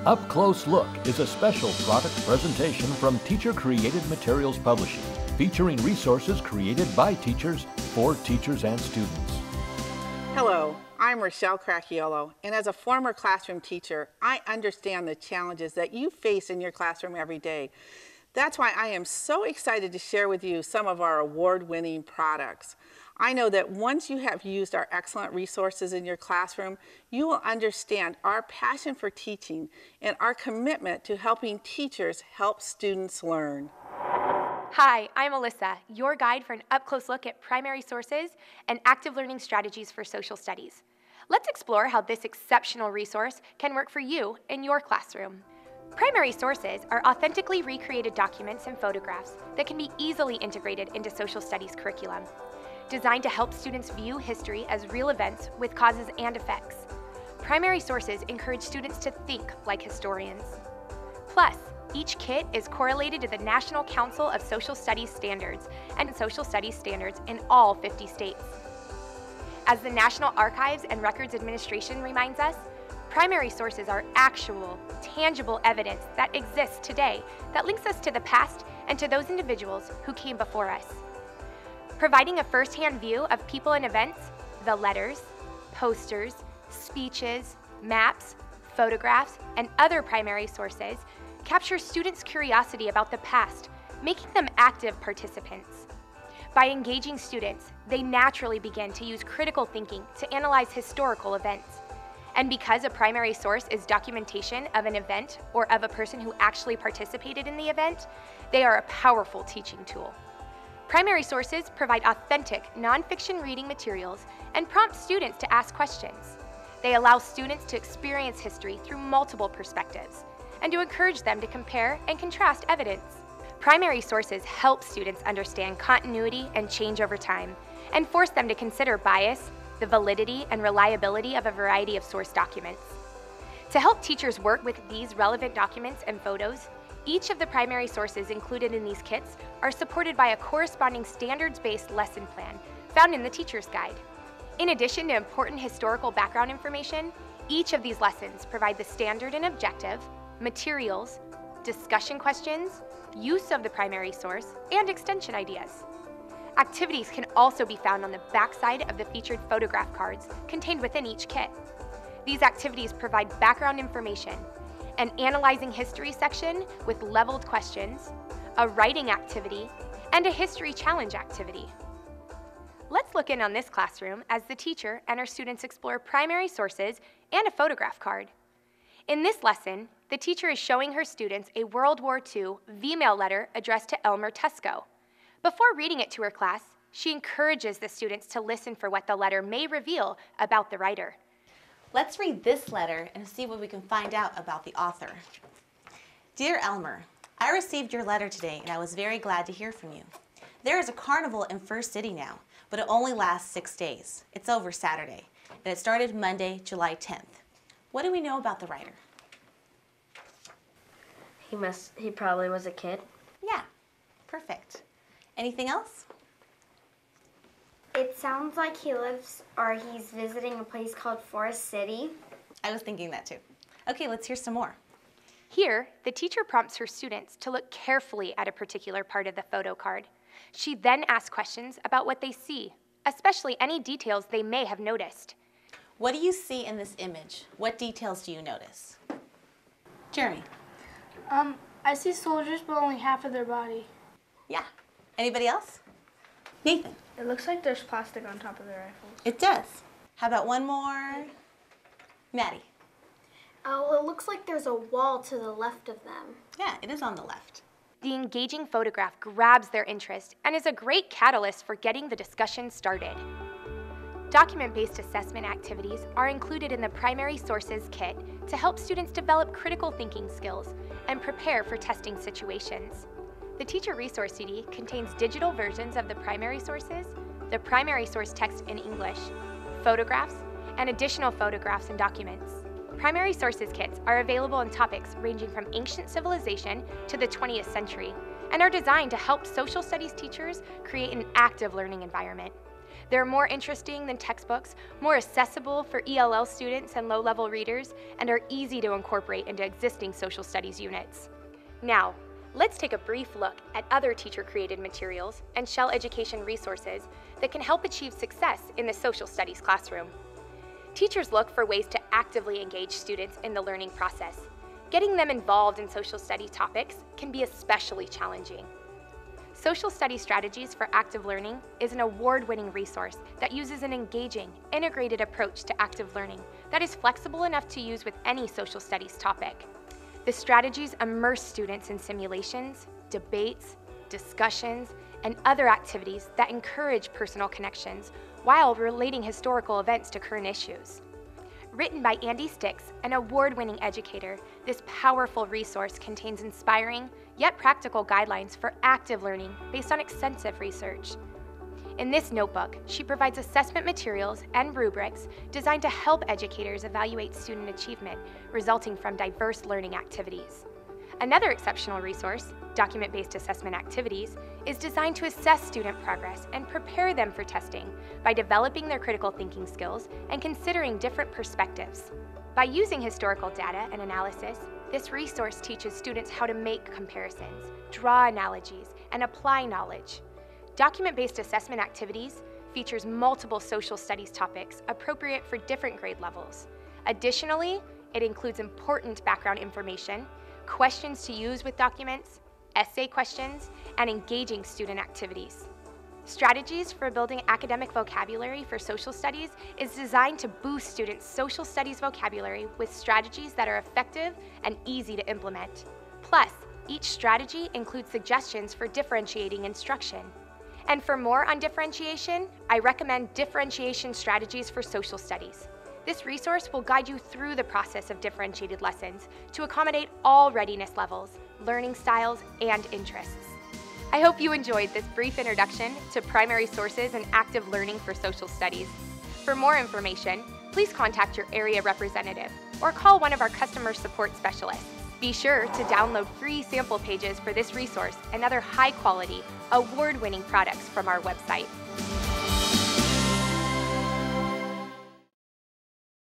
Up Close Look is a special product presentation from Teacher-Created Materials Publishing, featuring resources created by teachers for teachers and students. Hello, I'm Rochelle Cracchiolo, and as a former classroom teacher, I understand the challenges that you face in your classroom every day. That's why I am so excited to share with you some of our award-winning products. I know that once you have used our excellent resources in your classroom, you will understand our passion for teaching and our commitment to helping teachers help students learn. Hi, I'm Alyssa, your guide for an up-close look at primary sources and active learning strategies for social studies. Let's explore how this exceptional resource can work for you in your classroom. Primary sources are authentically recreated documents and photographs that can be easily integrated into social studies curriculum. Designed to help students view history as real events with causes and effects. Primary sources encourage students to think like historians. Plus, each kit is correlated to the National Council of Social Studies Standards and social studies standards in all 50 states. As the National Archives and Records Administration reminds us, primary sources are actual, tangible evidence that exists today that links us to the past and to those individuals who came before us. Providing a first-hand view of people and events, the letters, posters, speeches, maps, photographs, and other primary sources capture students' curiosity about the past, making them active participants. By engaging students, they naturally begin to use critical thinking to analyze historical events. And because a primary source is documentation of an event or of a person who actually participated in the event, they are a powerful teaching tool. Primary sources provide authentic, nonfiction reading materials and prompt students to ask questions. They allow students to experience history through multiple perspectives and to encourage them to compare and contrast evidence. Primary sources help students understand continuity and change over time and force them to consider bias, the validity and reliability of a variety of source documents. To help teachers work with these relevant documents and photos, each of the primary sources included in these kits are supported by a corresponding standards-based lesson plan found in the Teacher's Guide. In addition to important historical background information, each of these lessons provide the standard and objective, materials, discussion questions, use of the primary source, and extension ideas. Activities can also be found on the backside of the featured photograph cards contained within each kit. These activities provide background information, an analyzing history section with leveled questions, a writing activity, and a history challenge activity. Let's look in on this classroom as the teacher and her students explore primary sources and a photograph card. In this lesson, the teacher is showing her students a World War II V-mail letter addressed to Elmer Tesco. Before reading it to her class, she encourages the students to listen for what the letter may reveal about the writer. Let's read this letter and see what we can find out about the author. Dear Elmer, I received your letter today and I was very glad to hear from you. There is a carnival in First City now, but it only lasts 6 days. It's over Saturday, and it started Monday, July 10th. What do we know about the writer? He probably was a kid. Yeah, perfect. Anything else? It sounds like he's visiting a place called Forest City. I was thinking that too. Okay, let's hear some more. Here, the teacher prompts her students to look carefully at a particular part of the photo card. She then asks questions about what they see, especially any details they may have noticed. What do you see in this image? What details do you notice? Jeremy? I see soldiers, but only half of their body. Yeah. Anybody else? Nathan? It looks like there's plastic on top of their rifles. It does. How about one more? Maddie? Oh, it looks like there's a wall to the left of them. Yeah, it is on the left. The engaging photograph grabs their interest and is a great catalyst for getting the discussion started. Document-based assessment activities are included in the Primary Sources Kit to help students develop critical thinking skills and prepare for testing situations. The Teacher Resource CD contains digital versions of the primary sources, the primary source text in English, photographs, and additional photographs and documents. Primary Sources Kits are available in topics ranging from ancient civilization to the 20th century and are designed to help social studies teachers create an active learning environment. They're more interesting than textbooks, more accessible for ELL students and low-level readers, and are easy to incorporate into existing social studies units. Now, let's take a brief look at other teacher-created materials and Shell Education resources that can help achieve success in the social studies classroom. Teachers look for ways to actively engage students in the learning process. Getting them involved in social study topics can be especially challenging. Social Studies Strategies for Active Learning is an award-winning resource that uses an engaging, integrated approach to active learning that is flexible enough to use with any social studies topic. The strategies immerse students in simulations, debates, discussions, and other activities that encourage personal connections while relating historical events to current issues. Written by Andy Sticks, an award-winning educator, this powerful resource contains inspiring, yet practical guidelines for active learning based on extensive research. In this notebook, she provides assessment materials and rubrics designed to help educators evaluate student achievement resulting from diverse learning activities. Another exceptional resource, Document-Based Assessment Activities, is designed to assess student progress and prepare them for testing by developing their critical thinking skills and considering different perspectives. By using historical data and analysis, this resource teaches students how to make comparisons, draw analogies, and apply knowledge. Document-Based Assessment Activities features multiple social studies topics appropriate for different grade levels. Additionally, it includes important background information, questions to use with documents, essay questions, and engaging student activities. Strategies for building academic vocabulary for social studies is designed to boost students' social studies vocabulary with strategies that are effective and easy to implement. Plus, each strategy includes suggestions for differentiating instruction. And for more on differentiation, I recommend Differentiation Strategies for Social Studies. This resource will guide you through the process of differentiated lessons to accommodate all readiness levels, learning styles, and interests. I hope you enjoyed this brief introduction to primary sources and active learning for social studies. For more information, please contact your area representative or call one of our customer support specialists. Be sure to download free sample pages for this resource and other high-quality, award-winning products from our website.